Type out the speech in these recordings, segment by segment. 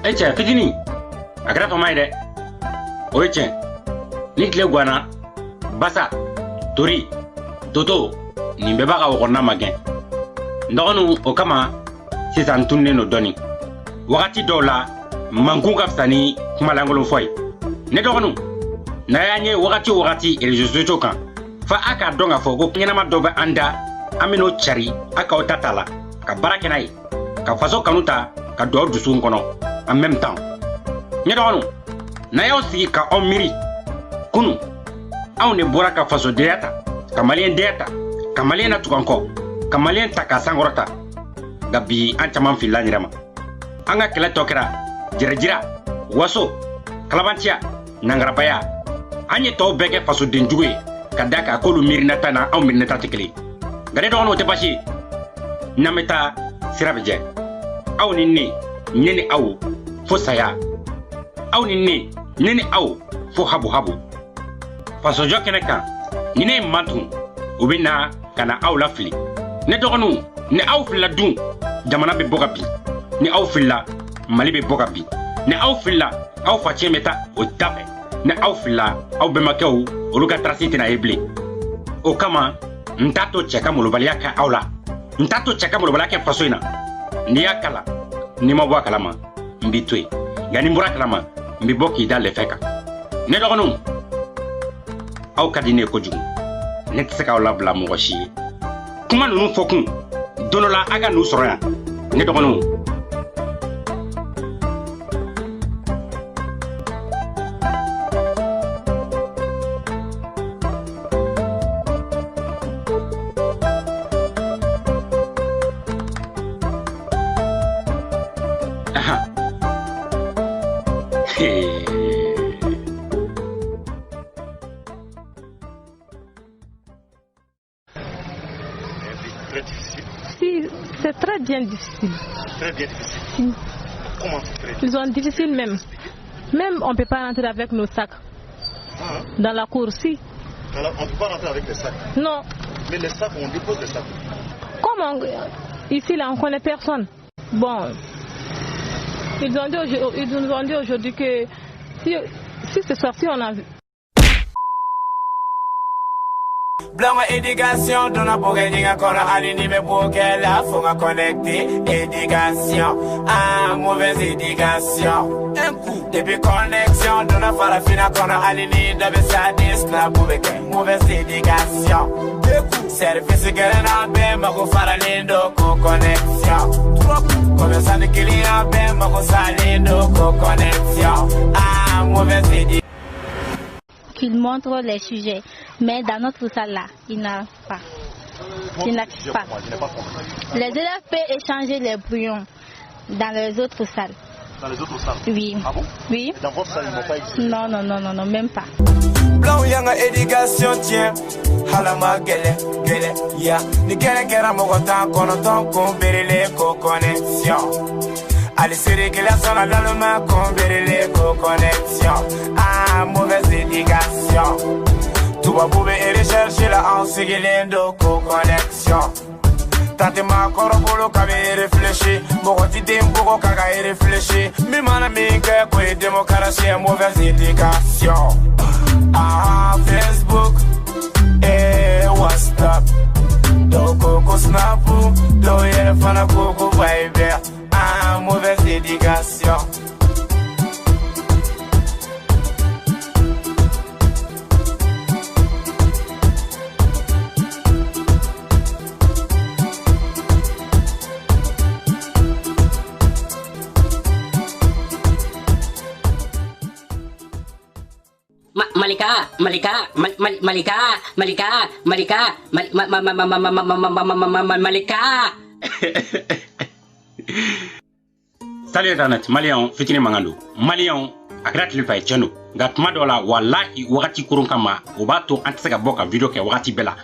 Eche fitini akara fama ide o eche ni kile gwana basa tori toto ni beba ka wona magen ndogonu o kama sisan tunne no doni wakati dola mangu kafsani kuma langolo foy ne dogonu na yanye wakati rejezo kan fa aka donga fogo nyama doba anda amino chari aka otatala ka barakenai ka faso kanuta ka do dusun kono en même temps nyadonu na yaw si ka omiri kunu aw ne bora ka faso deata ka malien deata ka malien na tukanko ka malien taka sangorota gabi anchaman filani rama anga kala tokera jira waso kalabantia nangarabaya anye to beke faso denjuwe kadaka kolu mirinata na aw mirinata tikli gade dono te bashi nameta sirabeje aw ninni nyeni aw fo saya aw ninni nyeni aw fo habu faso jokeneka nine mantu ubina kana aw lafli ne dogonu ne aw filla dun jamana be bogabi ni aw filla mali be bogabi ne aw filla aw fache meta o tape ne aw filla aw be makau oluka tracite na eble o kama ntato cheka mulubaliya ka awla ntato cheka mulubaliya ka faso ina ni yakala ni mabwa kalama mbitwe gani mbura kalama mbiboki dale feka ne dogonu aw kadine ko jugu ne tseka wala bla mo washi kuma nunu fokun donola aga nu soroya ne dogonu Si, c'est très bien difficile. Très bien difficile. Si. Comment c'est très difficile? Ils sont difficiles même. Même on ne peut pas rentrer avec nos sacs. Dans la cour, si. Alors, on ne peut pas rentrer avec les sacs? Non. Mais les sacs, on dépose les sacs. Comment? Ici, là, on ne connaît personne. Bon. Ils nous ont dit aujourd'hui que si c'est sorti, on a vu. Blanc éducation, donna pour gagner encore à l'univers pour qu'elle a faut connecter. Éducation, mauvaise éducation. Un coup, depuis connexion, donna pas la fine qu'on a aligné de sa disque pour gagner. Mauvaise éducation. Deux coups, service qu'elle n'a pas, mais qu'on fera l'indo connexion. Trois coups, comme ça ne qu'il y a pas, mais qu'on s'aligne connexion. Mauvaise éducation. Qu'il montre les sujets, mais dans notre salle là, il n'a pas. Il n'affiche pas. Les élèves peuvent échanger les brouillons dans les autres salles. Dans les autres salles? Oui. Ah bon? Oui. Dans votre salle, ils n'ont pas existé? Non, même pas. Blanc yanga éducation tient halama gele ya ni gele kera mo kontan kono ton ko berele ko connexion ali sere que la zona dans le main ko berele ko connexion mauvaise éducation tu vas pouvoir rechercher la en seguilendo ko connexion tante ma korobolo kabe réfléchir boko tidem boko kaga réfléchir mi mana minga ko démocratie mauvaise éducation. Facebook et WhatsApp do coco snap do yere fana coco viber mauvaise éducation. Malika. Salut Internet, Malion, fitini mangando. Malion, agrat li fay chano. Gatma dola wallahi wakati kurun kama obato antisaka boka video ke wakati bela.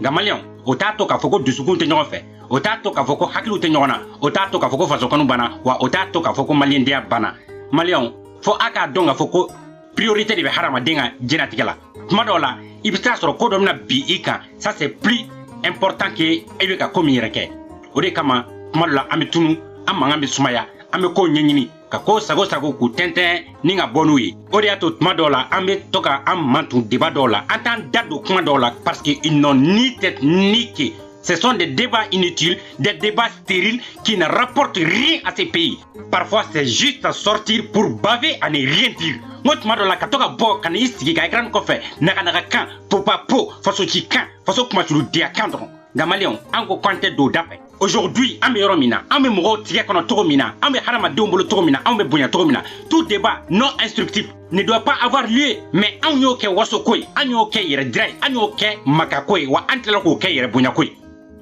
Ga Malion, otato ka foko dusukun te nyofe. Otato ka foko hakilu te nyona. Otato ka foko fasokanu bana wa otato ka foko malien dia bana. Malion, fo aka donga foko priorité de be harama denga jenatikela. Tuma dola ibita soro ko domna bi ika, ça c'est plus important que ebeka komi reke. Ode kama tuma dola ametunu amanga be sumaya ame ko nyenyini ka ko sago sago ku tenten ni nga bonu ye o de ato tuma dɔw la an be to ka an mantu débat dɔw la an t'an da don kuma dɔw la parce que ils n'ont ni tête ni queue. Ce sont des débats inutiles, des débats stériles qui ne rapportent rien à ces pays. Parfois, c'est juste à sortir pour baver à ne rien dire. Moi, tu m'as donné la katoka bo, quand il s'y a écran kofe, nakanaka kan, popa po, faso chikan, faso kuma chulu dia kandron. Gamalion, ango kwante do dape. Aujourd'hui, ambe yoromina, ambe moro tige kono toromina, ambe harama deombolo toromina, ambe bunya toromina. Tout débat non instructif ne doit pas avoir lieu. Mais anyo ke wasokoi, anyo ke yere drai, anyo ke makakoi, wa anteloko ke yere bunya koi.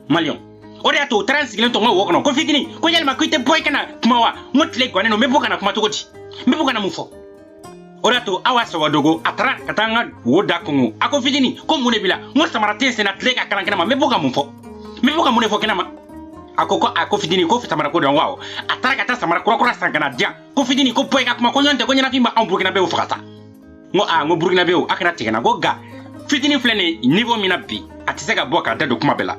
Malion ore ato transiglen to ngo wokono ko fitini ko yalma ko ite boy kana kuma wa motle ko neno mebo kana kuma togoti mebo kana mufo ore ato awa so wadogo atara katanga woda kongo ako fitini ko mune bila ngo samarate sena tlega kana kana mebo ka mufo mebo ka mune fo kana ma ako fitini ko fitamara ko don wawo atara kata samara ko sangana dia ko fitini ko boy ka kuma ko nyonte ko nyana fimba en Burkina be o fakata ngo Burkina be o akana tigana go ga fitini flene niveau mina bi atiseka boka dado kuma bela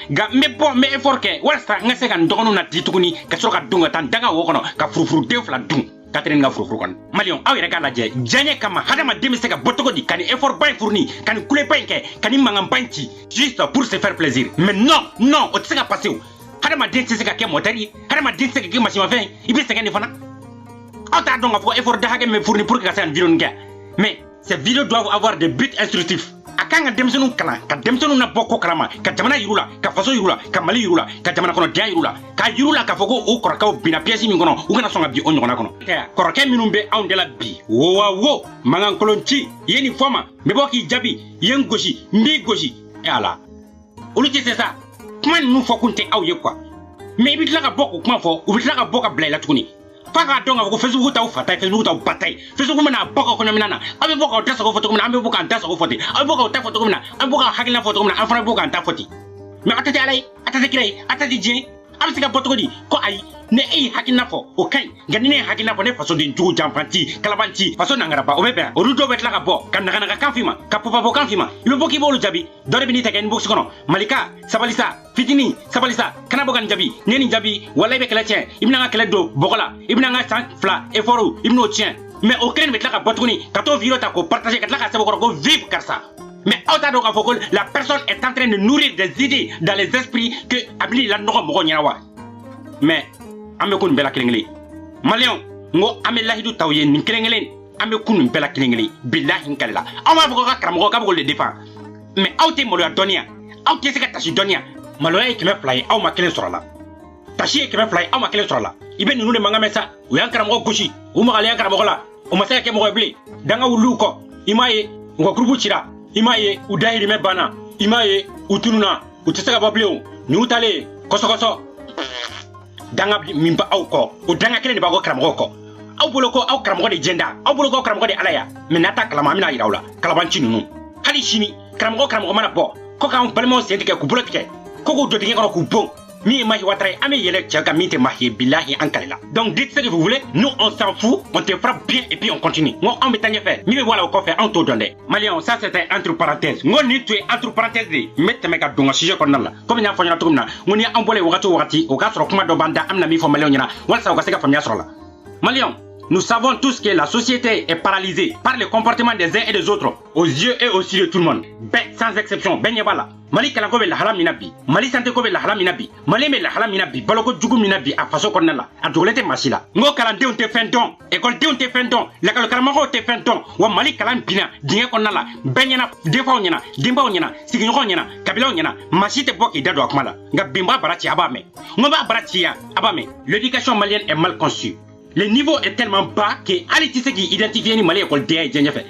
ga me effort ke wala nga se kan dogonu na dituguni ka so ka dunga tan daga wo kono ka furufuru de fla dung katrin nga furufuru kon malion aw yere kala je janye kama hadama demi se ka botoko di kan effort bay fourni kan kule bay ke kan mangam banti juste pour se faire plaisir mais non o se ka passer hadama de se ka ke motari hadama de se ka ke machine fin ibi se kan fana aw ta donga fo effort da hage me fourni pour que ça en vidéo nga mais ces vidéos doivent avoir des buts instructifs. Akanga demsenu kala ka demsenu na boko kalama ka jamana yirula ka faso yirula ka mali yirula ka jamana kono dia yirula ka yirula ka fogo o korakaw bina pièce min kono u kana songa bi o nyona kono korake minum be on de la bi wo mangan kolonci yeni foma me boki jabi yen goshi mbi goshi e ala olu ti c'est ça kuma nu fo kunte aw ye quoi mais bi tla ka boko kuma fo u bi tla ka boka blela tukuni Faka donga ko Facebook taw fatay Facebook taw batay Facebook mena boko ko nyamina abe boko ta ko foto ko abe boko ta ko foti abe boko ta foto ko abe boko hakina foto ko afra boko ta foti mais atati alay atati kirey atati je abe sika foto ko di ko ay ne hakina fo o kay ganine hakina fo ne faso di ju jampanti kalabanti faso nangara ba o bebe o rudo betla ka bo kan nakana ka fima ka popa bo kan fima ibe boki bolu jabi dore bini tegen box kono malika sabalisa fitini sabalisa kana bogan jabi neni jabi wala be kala tien ibna nga kala do bokola ibna nga san fla effort ibno tien mais aucun metla ka botuni ka to viro ta ko partager ka ka sabo ko vivre car ça mais autant donc la personne est en train de nourrir des idées dans les esprits que abli la no mo nyawa mais ame kun bela kelengeli malion ngo ame lahidu tawye ni kelengelen ame kun bela kelengeli billahi kala ama boko ka kramo ka boko le défend mais auté mo le donia auté se ka tashi donia maloya ke me fly aw ma kelen sorala tashi ke me fly aw ma kelen sorala ibe ni nune manga mesa o yankara mo gushi o ma yankara mo la o ma sa ke mo ble danga wulu ko imaye ngo grupu chira imaye udahiri me bana imaye utununa utesaka bableo ni utale koso danga mimba aw ko o danga kelen de bago kramo ko aw boloko aw kramo de jenda aw boloko kramo de alaya menata kalama mina irawla kalabanci nunu hali shini kramo mana bo ko kan balmo se dike ku bloke Koko doit bien qu'on bon. Mi mahi watray ame yele tchaga mite mahi billahi ankalila. Donc dites ce que vous voulez, nous on s'en fout, on te frappe bien et puis on continue. Moi on metanye fait. Mi voilà au coffre on te donne. Malion ça c'était entre parenthèses. Ngo ni tu es entre parenthèses de mette meka donga sujet kon la. Comme nya fanya tumna. Ngoni ambole wakati o ka soro kuma do banda amna mi fo Malion nyana. Wala sa o ka seka famia soro la. Malion nous savons tous que la société est paralysée par le comportement des uns et des autres, aux yeux et aux yeux de tout le monde. Ben, sans exception, ben yabala. Mali kalanko be la halam minabi, Mali santé ko be la halam minabi, Mali me la halam minabi, baloko djugu minabi a faso konnala, a dogolete masila. Ngo kalande on te fin don, école de on te fin don, la kalkaramago te fin don, wa Mali kalam bina, dinga konnala, benyana, defa onyana, dimba onyana, siginyo onyana, kabila onyana, masite boki dado akmala, nga bimba barati abame. Ngo ba barati ya abame. L'éducation malienne est mal conçue. Le niveau est tellement bas que Alitise qui identifie ni Mali école DA et Djenyefe.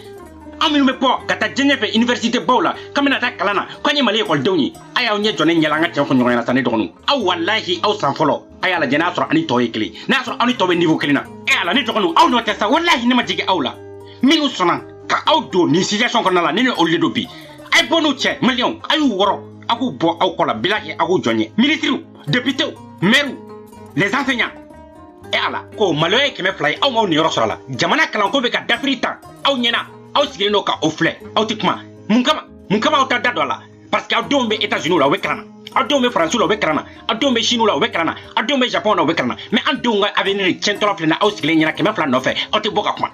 Aminu me po kata Djenyefe université Bola kamina ta kalana kwanye Mali école dewni aya onye jone nyalanga tianko nyona sane dogonu aw wallahi aw san folo aya la jena soro ani toye kli na soro ani tobe niveau klina e ala ni dogonu aw no testa wallahi ni ma jige awla minu sonan ka aw do ni situation kon la ni o le dobi ay bonu che million ayu woro aku bo aw kola bilahi aku jonye ministre député maire les enseignants e ala ko maloye keme fly aw maw ni yoro soro la jamana kalanko be ka dafrita aw nyena aw sigeno ka ofle aw tikma mun kama aw ta dado la parce que aw denw bɛ États-Unis la o bɛ kalan na aw denw bɛ France la o bɛ kalan na aw denw bɛ Chine la o bɛ kalan na aw denw bɛ Japon la o bɛ kalan na mais an denw ka avenir tiɲɛtɔla filɛ nin aw sigilen ɲɛna 200 nɔfɛ aw tɛ bɔ ka kuma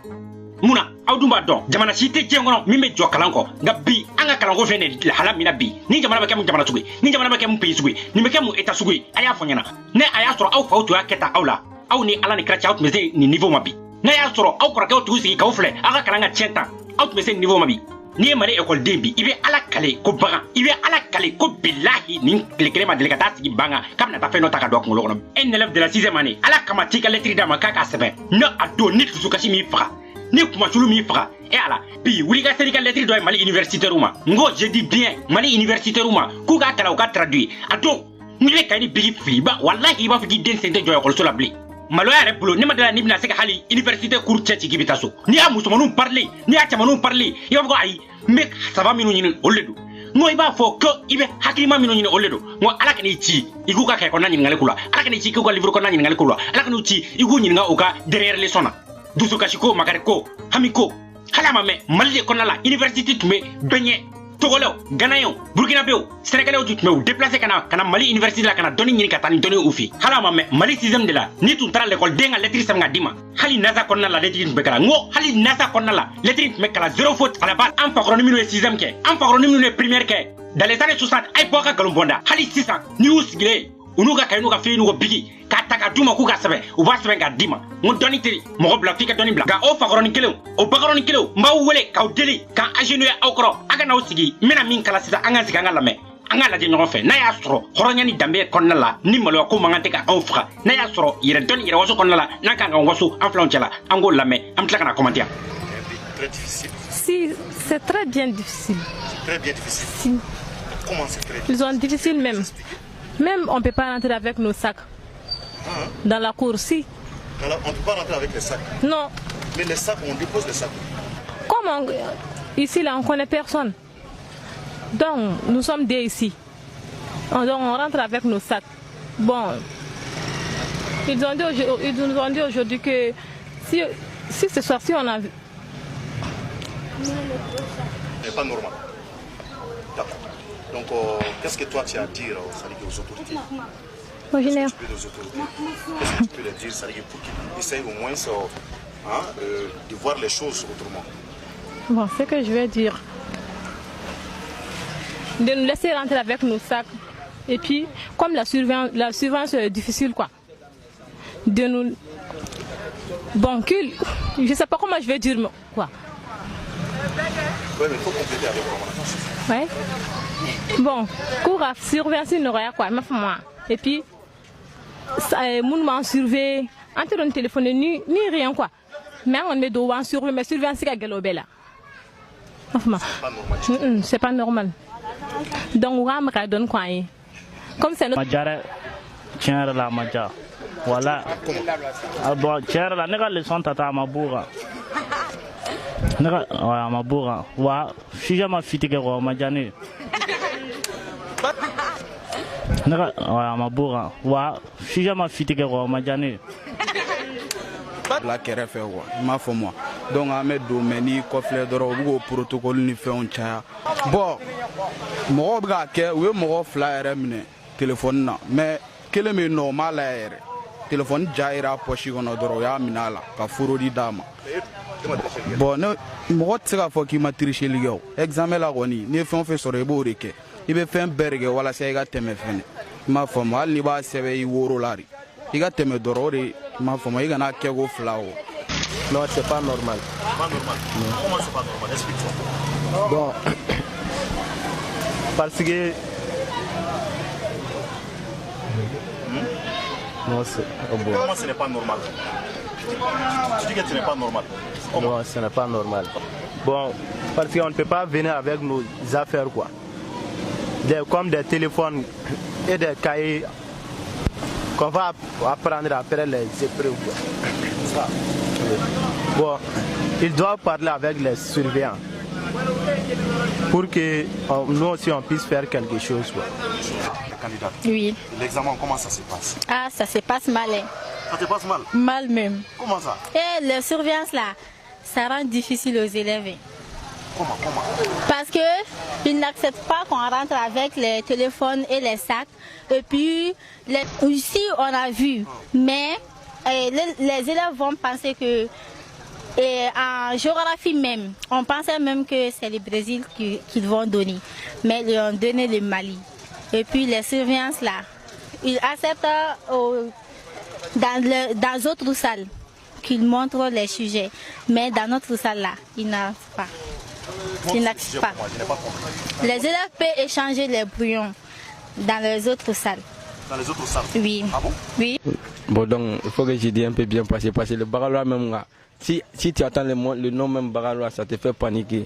mun na aw dun b'a dɔn jamana si tɛ diɲɛ kɔnɔ min bɛ jɔ kalan kɔ nka bi an ka kalanko filɛ nin ye lahala min na bi ni jamana bɛ kɛ mun jamana sugu ye ni jamana bɛ kɛ mun pays sugu ye nin bɛ kɛ mun État sugu ye a y'a fɔ ɲɛna ne a y'a sɔrɔ aw faw tun y'a kɛ tan aw la aw ni Ala ni kira cɛ aw tun bɛ se nin niveau ma bi n'a y'a sɔrɔ aw kɔrɔkɛw t'u sigi k'aw filɛ aw ka kalan ka tiɲɛ tan aw tun bɛ se nin niveau ma bi n'i ye Mali école bi i bɛ Ala kale ko bagan i bɛ Ala kale ko bilahi nin tile kelen ma deli ka taa sigi ban kan k'a bɛna taa fɛn dɔ ta ka don a kunkolo kɔnɔ un élève de la 6e année Ala kama t'i ka lettre d'a ma k'a k'a sɛbɛn ne a don ni dusukasi m'i faga ni kumasulu m'i faga Ala bi wuli ka seri ka lettre dɔ ye Mali universitaire ma n ko je dis bien Mali universitaire ma k'u k'a kalan u ka traduire a don n'i bɛ kayi ni bigi fili wallahi i b'a fɔ k'i den sen tɛ jɔ ekɔliso la bilen maloya yɛrɛ bolo ne ma dala n'i bɛna se ka hali université cours cɛ ci k'i bɛ taa so n'i y'a musomaninw parler n'i y'a cɛmaninw parler i b'a fɔ ko ayi n bɛ saba minnu ɲini olu de don n ko i b'a fɔ ko i bɛ hakilima minnu ɲini olu de don n ko Ala ka n'i ci i k'u ka kɛ kɔnɔna ɲininkali k'u la Ala ka n'i ci k'u ka livre kɔnɔna ɲininkali k'u la Ala ka n'u ci i k'u ɲininka u ka derrière leçon na dusukasi ko makari ko hami ko hali a ma mɛn Mali de kɔnɔna la université tun bɛ bɛɛ ɲɛ Togolais, Ghanaiens, Burkinabés, Sénégalais tu me déplacer kana Mali université la kana doni ñini ka tani doni ufi hala ma Mali 6e de la ni tu tara l'école denga lettre sam nga dima hali nasa konna la lettre be kala ngo hali nasa konna la lettre me kala zéro faute à la base en fakro ni 6e ke en fakro ni première ke dans les années 60 ay boka galombonda hali 600 ni usgile unuga kaynu ka fe nugo bigi ka taka duma ku ka sebe u ba sebe nga dima ngo doni tiri mo bla fika doni bla ga o fakro ni kelen o bakro ni kelen mba wele ka deli ka agenu awkro aga na usigi mena min kala sisa anga zika nga lame anga la ɲɔgɔn fɛ n'a y'a sɔrɔ hɔrɔnya ni danbe kɔnɔna la ni maloya ko mankan tɛ ka anw faga n'a y'a sɔrɔ yɛrɛ dɔnni yɛrɛ waso kɔnɔna la n'a kan ka waso an filanw cɛla an k'o lamɛn an bɛ tila ka na commenter yan. Très difficile. Si, c'est très bien difficile. Très bien difficile. Si. Comment c'est très difficile? Ils sont difficiles même. Même on ne peut pas rentrer avec nos sacs dans la cour. Si. On ne peut pas rentrer avec les sacs. Non. Mais les sacs, on dépose les sacs. Comment ici là on ne connaît personne. Donc nous sommes deux ici. Donc on rentre avec nos sacs. Bon, ils nous ont dit aujourd'hui que si ce soir si on a vu. C'est pas normal. D'accord. Donc qu'est-ce que toi tu as à dire aux autorités? Moi, je n'ai aux autorités. Qu'est-ce que tu peux leur dire pour qu'ils essayent au moins de voir les choses autrement? Bon, ce que je vais dire, de nous laisser rentrer avec nos sacs. Et puis, comme la surveillance est difficile, quoi, de nous... Bon, je ne sais pas comment je vais dire, quoi. Oui, mais il faut compléter avec moi. Oui. Bon, cours à surveillance, il n'y aura quoi, ma femme. Et puis, mon m'a surveillé, entre le téléphone, ni rien, quoi. Mais on met devant surveiller, mais surveillance, c'est galobé là. C'est pas normal. Donc, on va donner quoi. Comme c'est notre. Majare, tiens la maja. Voilà. Bon, tiens la, n'est-ce que leçon tata maboura. N'est-ce que maboura. Wa, si jamais fiti que wa majane. N'est-ce que maboura. Wa, si jamais fiti que wa majane. La kɛrɛfɛ quoi i m'a fɔ moi donc an bɛ don mais ni kɔfilɛ dɔrɔn u bɛ k'o protocole ni fɛnw caya bon mɔgɔw bɛ k'a kɛ u ye mɔgɔ 2 yɛrɛ minɛ téléphone na mais kelen bɛ yen nɔ o m'a layɛ yɛrɛ téléphone ja yera poche kɔnɔ dɔrɔn o y'a minɛ a la ka forodi d'a ma bon ne mɔgɔ tɛ se k'a fɔ k'i ma tricheli kɛ o examen la kɔni n'i ye fɛn o fɛn sɔrɔ i b'o de kɛ i bɛ fɛn bɛɛ de kɛ walasa i ka tɛmɛ fɛnɛ i m'a faamu hali n'i b'a sɛbɛn i woro la de i ka tɛmɛ dɔrɔn o de ma fama i kana kɛ ko 2 o. Non, c'est pas normal. Pas normal. Non. Comment c'est pas normal? Explique-moi. Bon, parce que non, bon. Comment ce n'est pas normal? Tu dis que ce n'est pas normal. Non, ce n'est pas normal. Bon, parce qu'on ne peut pas venir avec nos affaires quoi. Comme des téléphones et des cahiers qu'on va apprendre après les épreuves. Ça. Bon, ils doivent parler avec les surveillants pour que nous aussi on puisse faire quelque chose. Quoi. La candidate. Oui. L'examen, comment ça se passe? Ah, ça se passe mal. Hein. Ça te passe mal? Mal même. Comment ça? Et la surveillance là, ça rend difficile aux élèves. Parce qu'ils n'acceptent pas qu'on rentre avec les téléphones et les sacs. Et puis, ici, on a vu. Mais les élèves vont penser que, en géographie même, on pensait même que c'est le Brésil qu'ils vont donner. Mais ils ont donné le Mali. Et puis, les surveillances là, ils acceptent dans d'autres salles qu'ils montrent les sujets. Mais dans notre salle là, ils n'acceptent pas. Ils n'acceptent pas. Les élèves peuvent échanger les brouillons dans les autres salles. Dans les autres salles? Oui. Ah bon? Oui. Bon, donc il faut que je dise un peu bien passer parce que le Bagalois même là, si tu attends le nom même Bagalois, ça te fait paniquer.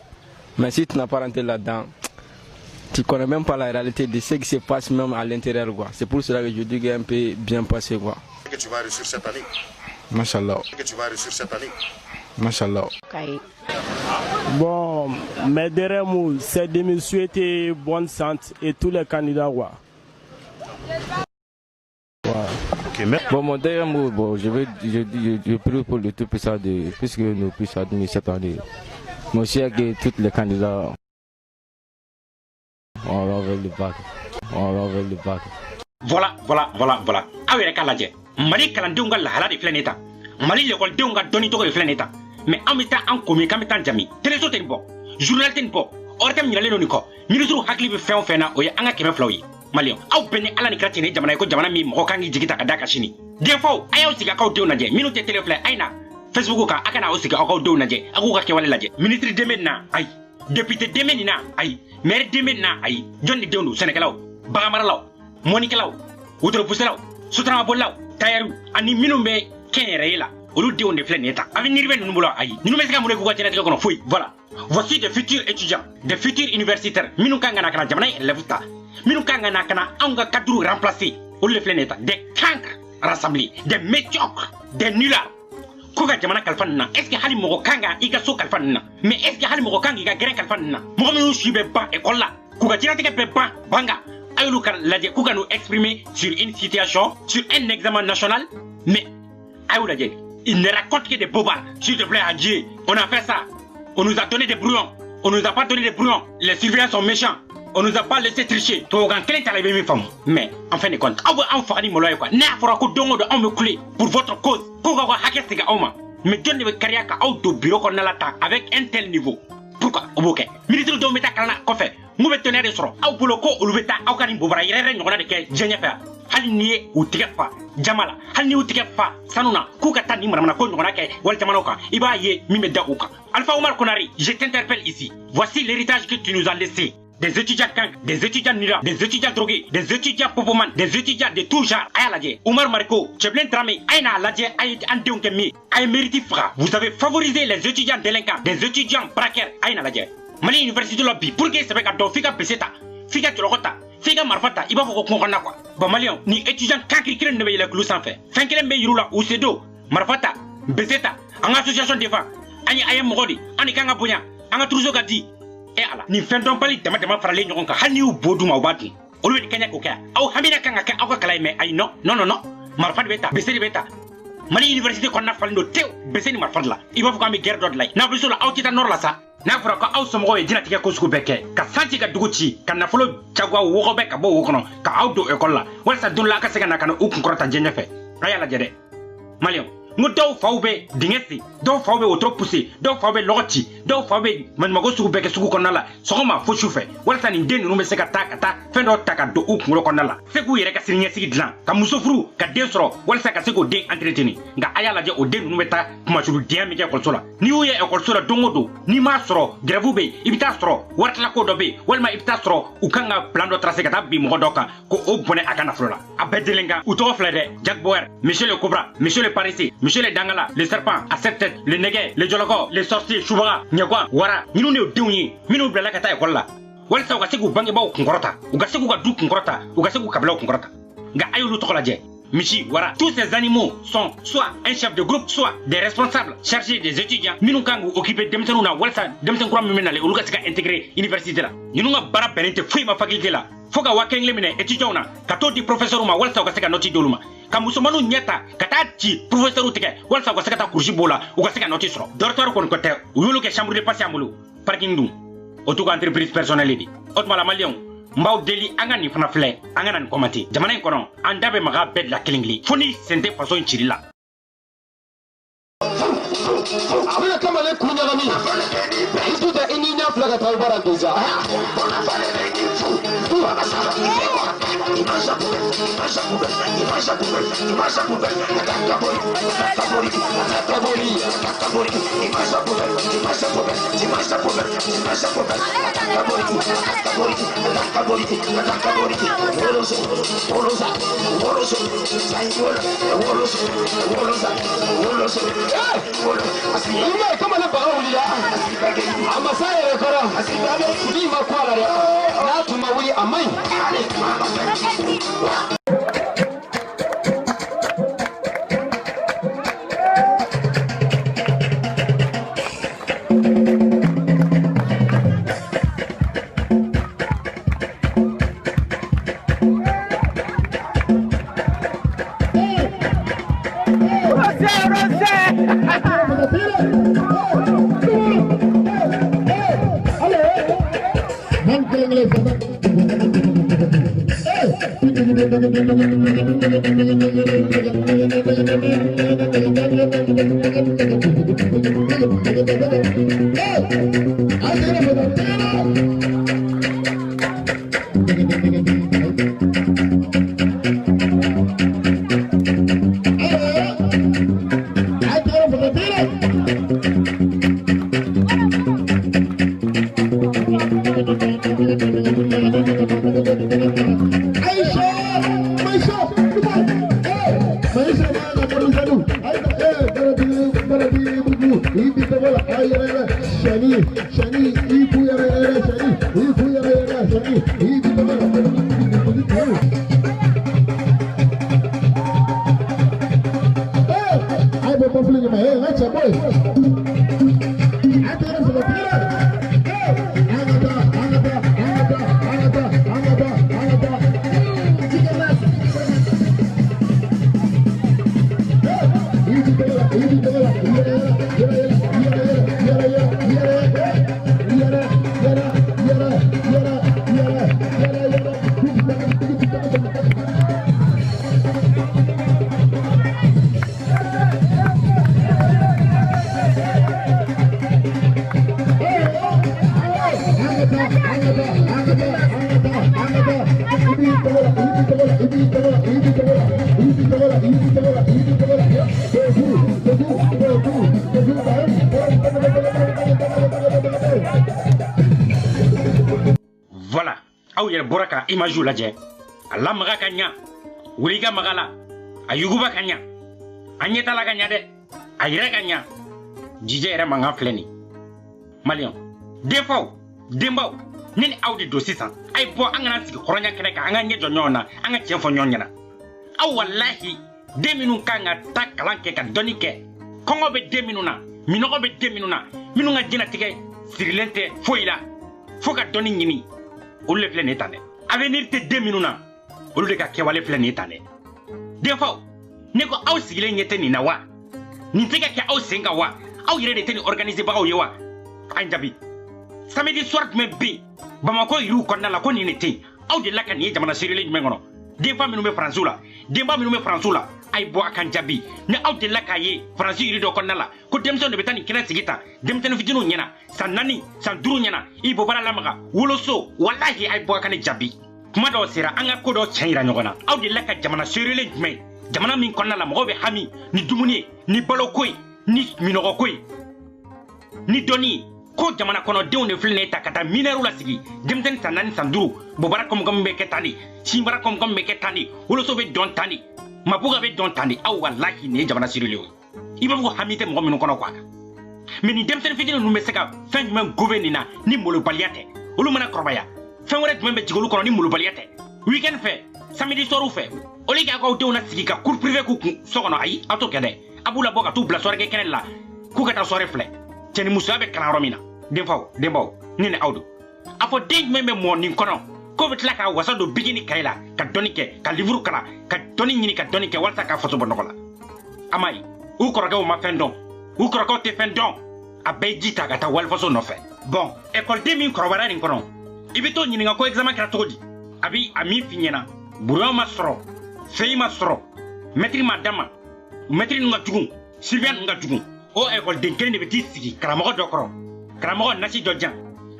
Mais si tu n'as pas rentré là-dedans, tu ne connais même pas la réalité de ce qui se passe même à l'intérieur. C'est pour cela que je dis qu'il est un peu bien passé. Que tu vas réussir cette année? Machallah. Que tu vas réussir cette année? Machallah. Bon, mes derniers mots, c'est de me souhaiter bonne santé et tous les candidats. Okay, bon, mon dernier mot, bon, je prie pour le tout puissant puisque nous puissions admettre cette année. Moi aussi, que tous les candidats, on va vers le bac. On va vers le bac. Voilà. Awe ka lajɛ Mali kalandenw ka lahala de filɛ nin ta. Mali l'écoledenw ka dɔnni tɔgɔ de filɛ nin ta. Mais an bɛ taa an komi k'an bɛ taa jami. Téléso tɛ nin bɔ, journal tɛ nin bɔ, hors thème ɲinalen don nin kɔ. Ministre hakili bɛ fɛn o fɛn na o ye an ka 200 ye. Malien, aw bɛɛ ni Ala ni kira cɛ ni jamana ye ko jamana min mɔgɔ kan k'i jigi ta ka da ka sini. Denfaw, a y'aw sigi a k'aw denw lajɛ. Minnu tɛ télé filɛ, a ye na Facebook kan a kana aw sigi aw k'aw denw lajɛ. A k'u ka kɛwale lajɛ. Ministre den bɛ na, ayi. Député den bɛ nin na, ayi. Maire den bɛ na, ayi. Jɔn ni denw don? Sɛnɛkɛlaw, baganmaralaw, mɔnikɛlaw, wotoropuselaw, sotaramabolilaw, tailleur ani minnu bɛ kɛnyɛrɛye la. Olu denw de filɛ nin ye ta. Avenir bɛ ninnu bolo ayi. Ninnu bɛ se ka mun de k'u ka diɲɛnatigɛ kɔnɔ foyi. Voilà. Voici des futurs étudiants, des futurs universitaires. Minnu kan ka na kana jamana élèves ta. Minnu kan ka na kana anw ka cadre remplacer. Olu de filɛ nin ye ta. Des cancres rassemblés, des médiocres, des nullards. Ko ka jamana kalifa nin na. Est-ce que hali mɔgɔ kan ka i ka so kalifa nin na? Mais est-ce que hali mɔgɔ kan k'i ka gɛrɛn kalifa nin na? Mɔgɔ minnu si bɛ ban école la, k'u ka diɲɛnatigɛ bɛ ban banga. A y'olu ka lajɛ k'u ka nous exprimer sur une situation, sur un examen national. Mais a y'u lajɛ. Il ne raconte que des bobards. S'il te plaît, Adjie, on a fait ça. On nous a donné des brouillons. On nous a pas donné des brouillons. Les surveillants sont méchants. On nous a pas laissé tricher. Mais en fin de compte, on me coulé pour votre cause. Pourquoi mais John ne veut carrière qu'au bureau qu'on a là avec un tel niveau. Pourquoi? Ok. Ministre de Meta Kana, qu'on fait? Nous mettons des soins. Au boulot, au Lubeta, au Karim Boubra, il y a rien de que Jennifer. Halni ou Tigafa, Jamala, Halni ou Tigafa, Sanuna, Koukata ni Mamana Konaka, Waltamanoka, Iba ye, Mimedauka. Alpha Omar Konari, je t'interpelle ici. Voici l'héritage que tu nous as laissé. Des étudiants kank, des étudiants nira, des étudiants drogués, des étudiants popoman, des étudiants de tout genre. Aya Ladje, Omar Marco, Cheblin Tramé, Aina Ladje, Aïe Andeonkemi, Aïe Mériti Fra. Vous avez favorisé les étudiants délinquants, des étudiants braqueurs, Aina Ladje. Mali Université Lobby, pour que ce soit un Fika Peseta, Fika Tulorota, Fika Marfata, il va vous comprendre quoi. Bon Malion, ni étudiants kank qui ne veulent le clou sans fait. Fenkelen Beyrula, ou Sedo, Marfata, Beseta, en association de femmes, Aïe Aïe Morodi, Ani Kanga Boyan, Anga Trouzo Gadi. Et ala ni fendon pali dama farale ñokon ka hani u boduma wati olu be kanya ko ka aw hamina kanga ka aw ka kala me ay non marfad beta beseri beta Mali université ko na falndo tew beseni marfad la iba fuka mi guerre d'ordre lay na biso la aw tita nor la sa na fura ko aw somo e dina tike ko suku beke ka santi ka duguci ka na folo chagwa wo be ka bo wo kono ka aw do école la wala sa dun la ka sega na kana u kun korota jenye fe aya la jede Malion nous dɔw faw bɛ dingɛ sen dɔw faw bɛ wotoro poussé dɔw faw bɛ lɔgɔ ci dɔw faw bɛ maɲumanko sugu bɛɛ kɛ sugu kɔnɔna la sɔgɔma fo sufɛ walasa nin den ninnu bɛ se ka taa fɛn dɔw ta ka don u kunkolo kɔnɔna la se k'u yɛrɛ ka siniɲɛsigi dilan ka muso furu ka den sɔrɔ walasa ka se k'o den entretenir nka a y'a lajɛ o den ninnu bɛ taa kumasuru-denya min kɛ ekɔliso la n'i y'u ye ekɔliso la don o don n'i m'a sɔrɔ grève bɛ yen i bɛ taa sɔrɔ waritilako dɔ bɛ yen walima i bɛ taa sɔrɔ u kan ka plan dɔ tracer ka taa bin mɔgɔ dɔ kan ko o bɔnɛ a ka nafolo la a bɛɛ delen kan u tɔgɔ filɛ dɛ Jack Bauer, monsieur le Cobra, monsieur le Paresseux, monsieur le Dangala, le serpent à 7 têtes, le négué, le joloko, les sorciers, Choubaga, Nyagwa, Wara, nous ne douillons, nous blala kata école. Walsa Ugaseku Bangeba Kunkorota, Ugaseku Gadu Kunkorota, Ugaseku Kabla Kunkorota. Ga Ayulu Tokolaje, Michi, Wara, tous ces animaux sont soit un chef de groupe, soit des responsables chargés des étudiants. Minukangu occupé Demsenuna, Walsa, Demsenkura Mimena, Ugaska intégré université là. Nous bara benete fouille ma faculté là. Foga wakeng lemine étudiant na, kato di professeur ma walsa Ugaseka noti doluma. ka musomanu ɲɛta ka taa ci professeur tigɛ walasa u ka se ka taa kurusi b'o la u ka se ka nɔti sɔrɔ dortoir kɔni ko tɛ u y'olu kɛ chambre de passe an bolo parking dun o t'u ka entreprise personnelle de o tuma la maliyɛnw n b'aw deli an ka nin fana filɛ an ka na nin commenter jamana in kɔnɔ an da bɛ maga bɛɛ de la kelen kelen fo ni sen tɛ faso in cili la. Abula kama le kunya gami itu da ini nya flaga talbara deja Ima kama na bauli ya amasaya kara ni makwala ya na tumawi amai Voilà, aw yɛrɛ bɔra ka image lajɛ a lamaga ka ɲa wuli ka maga la a yuguba ka ɲa a ɲɛtala ka ɲa dɛ a yɛrɛ ka ɲa jijɛ yɛrɛ mankan filɛ nin maliyɛn denfaw denbaw ne ni aw de don sisan a ye bɔ an kana sigi hɔrɔnya kɛnɛ kan an ka ɲɛ jɔ ɲɔgɔn na an ka tiɲɛ fɔ ɲɔgɔn ɲɛna aw walahi den minnu kan ka taa kalan kɛ ka dɔnni kɛ kɔngɔ bɛ den minnu na minɔgɔ bɛ den minnu na minnu ka diɲɛlatigɛ sirilen tɛ foyi la fo ka dɔnni ɲini olu de filɛ nin tan dɛ avenir tɛ den minnu na olu de ka kɛwale filɛ nin tan dɛ denfaw ne ko aw sigilen ɲɛ tɛ nin na wa nin tɛ ka kɛ aw sen kan wa aw yɛrɛ de tɛ nin organiser bagaw ye wa an jaabi samedi soir jumɛn bɛ yen Bamako yiriw kɔnɔna la ko nin de tɛ yen aw delila ka nin ye jamana seerelen jumɛn kɔnɔ denfa minnu bɛ faransiw la denba minnu bɛ faransiw la a ye bɔ a kan jaabi ni aw delila k'a ye faransi yiri dɔ kɔnɔna la ko denmisɛnw de bɛ taa nin kɛnɛ sigi tan denmisɛnnin fitininw ɲɛna san 4 san 5 ɲɛna i bɔ baara lamaga woloso walahi a ye bɔ a kan ne jaabi kuma dɔw sera an ka ko dɔw tiɲɛ yira ɲɔgɔn na aw delila ka jamana seerelen jumɛn jamana min kɔnɔna la mɔgɔw bɛ hami ni dumuni ye ni baloko ye ni minɔgɔko ye ni dɔnni ye ko jamana kɔnɔdenw de filɛ nin ye ta ka taa minɛriw lasigi denmisɛnnin san 4 san 5 bɔbara kɔmɔkɔmi bɛ kɛ tan de sinbara kɔmɔkɔmi bɛ kɛ tan de woloso bɛ dɔn tan de mabuga bɛ dɔn tan de aw walahi nin ye jamana seerelen ye i b'a fɔ ko hami tɛ mɔgɔ minnu kɔnɔ quoi mais ni denmisɛnnin fitinin ninnu bɛ se ka fɛn jumɛn gouver nin na ni molobaliya tɛ olu mana kɔrɔbaya fɛn wɛrɛ jumɛn bɛ jigin olu kɔnɔ ni molobaliya tɛ weekend fɛ samedi soir fɛ au lieu k'aw denw lasigi ka cours privé k'u kun so kɔnɔ ayi aw t'o kɛ dɛ a b'u labɔ ka t'u bila soirée kɛ kɛnɛ la k'u ka taa soirée filɛ cɛ ni musoya bɛ kalan yɔrɔ min na denfaw ne ni aw don a fɔ den jumɛn bɛ mɔ nin kɔnɔ ko bɛ tila ka wasa don bigi ni kaye la ka dɔnni kɛ ka livre kalan ka dɔnni ɲini ka dɔnni kɛ walasa k'a faso bɔ nɔgɔ la a ma ye u kɔrɔkɛw ma fɛn dɔn u kɔrɔkɛw tɛ fɛn dɔn a bɛɛ ji ta ka taa walifaso nɔfɛ bɔn ekɔliden min kɔrɔbayara nin kɔnɔ i bɛ t'o ɲininka ko examen kɛra cogo di a bi a min f'i ɲɛna buruya ma sɔrɔ fɛn ma sɔrɔ mɛtiri ma d'a ma mɛtiri ninnu ka jugu sylvain ninnu ka jugu o ekɔliden kelen de bɛ t'i sigi karamɔgɔ dɔ kɔrɔ karamɔgɔ nasi dɔ jan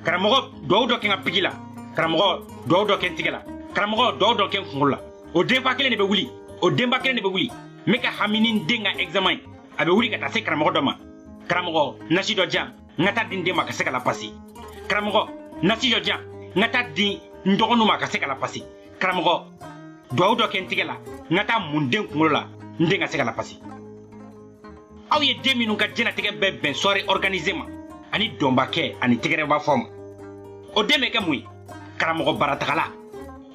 karamɔgɔ duwawu dɔ kɛ n ka pigi la karamɔgɔ duwawu dɔ kɛ n tigɛ la karamɔgɔ duwawu dɔ kɛ n kunkolo la o denfa kelen de bɛ wuli o denba kelen de bɛ wuli n bɛ ka hami ni n den ka examen ye a bɛ wuli ka taa se karamɔgɔ dɔ ma karamɔgɔ nasi dɔ jan n ka taa di n den ma ka se ka la pasi karamɔgɔ nasi dɔ jan n ka taa di n dɔgɔninw ma ka se ka la pasi karamɔgɔ duwawu dɔ kɛ n tigɛ la n ka taa mun den kunkolo la n den ka se ka la pasi aw ye den minnu ka diɲɛlatigɛ bɛɛ bɛn soirée organisée ma ani dɔnbakɛ ani tɛgɛrɛba fɔ ma o den bɛ kɛ mun ye karamɔgɔ baratagala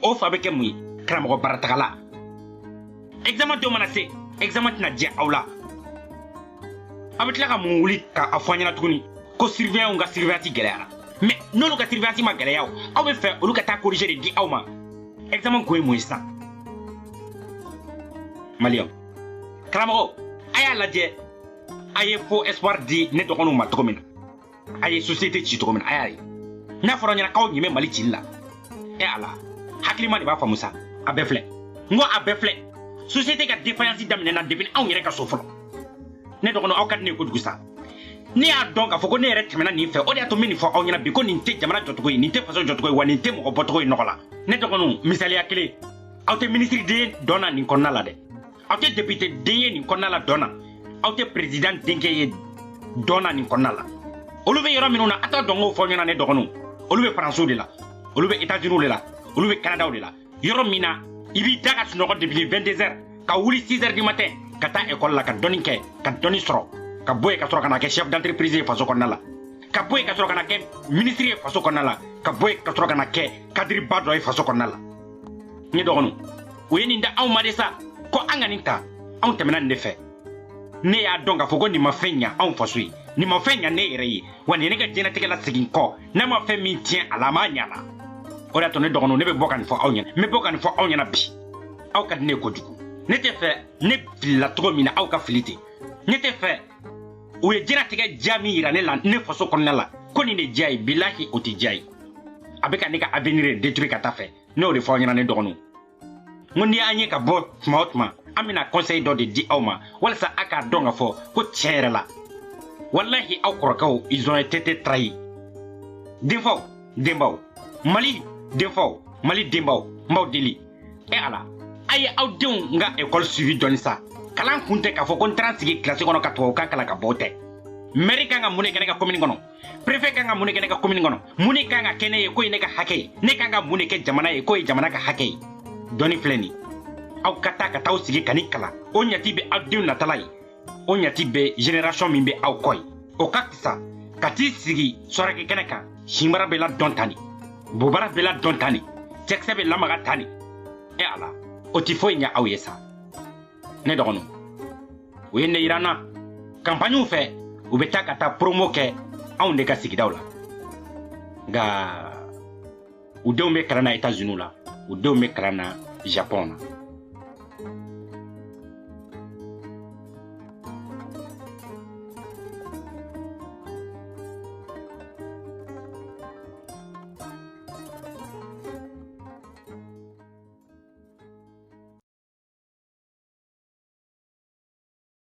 o fa bɛ kɛ mun ye karamɔgɔ baratagala examen dɔ mana se examen tɛna diya aw la a bɛ tila ka mun wuli k'a fɔ an ɲɛna tuguni ko surveillant ka surveillance gɛlɛyara mais n'olu ka surveillance ma gɛlɛya o aw bɛ fɛ olu ka taa corriger de di aw ma examen ko ye mun ye sisan maliyɛnw karamɔgɔ a y'a lajɛ a ye faux espoir di ne dɔgɔninw ma cogo min na a ye société ci cogo min na a y'a ye n'a fɔra ɲɛna k'aw ɲɛmɛ mali cili la ala hakilima de b'a faamu sa a bɛɛ filɛ n ko a bɛɛ filɛ société ka défaillance daminɛna depuis anw yɛrɛ ka so fɔlɔ ne dɔgɔninw aw ka di ne ye kojugu sa ne y'a dɔn k'a fɔ ko ne yɛrɛ tɛmɛna nin fɛ o de y'a to n bɛ nin fɔ aw ɲɛna bi ko nin tɛ jamana jɔcogo ye nin tɛ faso jɔcogo ye wa nin tɛ mɔgɔ bɔcogo ye nɔgɔ la ne dɔgɔninw misaliya kelen aw tɛ ministre den dɔn na nin kɔnɔna la dɛ aw tɛ député den ye nin kɔnɔna la dɔn na aw tɛ président denkɛ ye dɔn na nin kɔnɔna la olu bɛ yɔrɔ minnu na a t'a dɔn k'o fɔ ɲɛna ne dɔgɔninw olu bɛ faransiw de la olu bɛ états-unis de la olu bɛ canadaw de la yɔrɔ min na i b'i da ka sunɔgɔ depuis 22 heures ka wuli 6 heures du matin ka taa école la ka dɔnni kɛ ka dɔnni sɔrɔ ka bɔ yen ka sɔrɔ ka na kɛ chef d'entreprise ye faso kɔnɔna la ka bɔ yen ka sɔrɔ ka na kɛ ministre ye faso kɔnɔna la ka bɔ yen ka sɔrɔ ka na kɛ kadiriba dɔ ye faso kɔnɔna la ne dɔgɔninw o ye nin da anw ma de sa ko an ka nin ta anw tɛmɛna nin de fɛ ne y'a dɔn k'a fɔ ko nin ma fɛn ɲa anw faso ye nin ma fɛn ɲa ne yɛrɛ ye wa nin ye ne ka diɲɛlatigɛ la segin kɔ n'a ma fɛn min tiɲɛ a la a m'a ɲa la o de y'a to ne dɔgɔninw ne bɛ bɔ ka nin fɔ aw ɲɛna n bɛ bɔ ka nin fɔ aw ɲɛna bi aw ka di ne ye kojugu ne tɛ fɛ ne filila cogo min na aw ka fili ten ne tɛ fɛ u ye diɲɛlatigɛ diya min yira ne la ne faso kɔnɔna la ko nin de diya ye bilahi o tɛ diya ye a bɛ ka ne ka avenir détruire ka taa fɛ ne y'o de fɔ aw ɲɛna ne dɔgɔninw n ko n'i y'an ye ka bɔ tuma o tuma an bɛna conseil dɔ de di aw ma walasa a k'a dɔn k'a fɔ ko tiɲɛ yɛrɛ la wallahi aw kɔrɔkɛw ils ont été trahis denfaw denbaw mali denfaw mali denbaw n b'aw deli ala a ye aw denw n ka école suivi dɔɔni sa kalan kun tɛ k'a fɔ ko n taara n sigi kilasi kɔnɔ ka tubabukan kalan ka bɔ o tɛ mairie kan ka mun de kɛ ne ka commune kɔnɔ préfet kan ka mun de kɛ ne ka commune kɔnɔ mun de kan ka kɛ ne ye ko ye ne ka hakɛ ye ne kan ka mun de kɛ jamana ye ko ye jamana ka hakɛ ye dɔɔni filɛ nin aw ka taa ka t'aw sigi ka ni kalan o ɲati bɛ aw denw natala ye o ɲati bɛ génération min bɛ aw kɔ ye o ka fisa ka t'i sigi sɔrɔkɛ kɛnɛ kan sinbara bɛ ladɔn tan de bobara bɛ ladɔn tan de cɛkisɛ bɛ lamaga tan de ala o tɛ foyi ɲɛ aw ye sa ne dɔgɔninw o ye ne yira n na campagne fɛ u bɛ taa ka taa promo kɛ anw de ka sigidaw la nka u denw bɛ kalan na États-Unis la u denw bɛ kalan na Japon na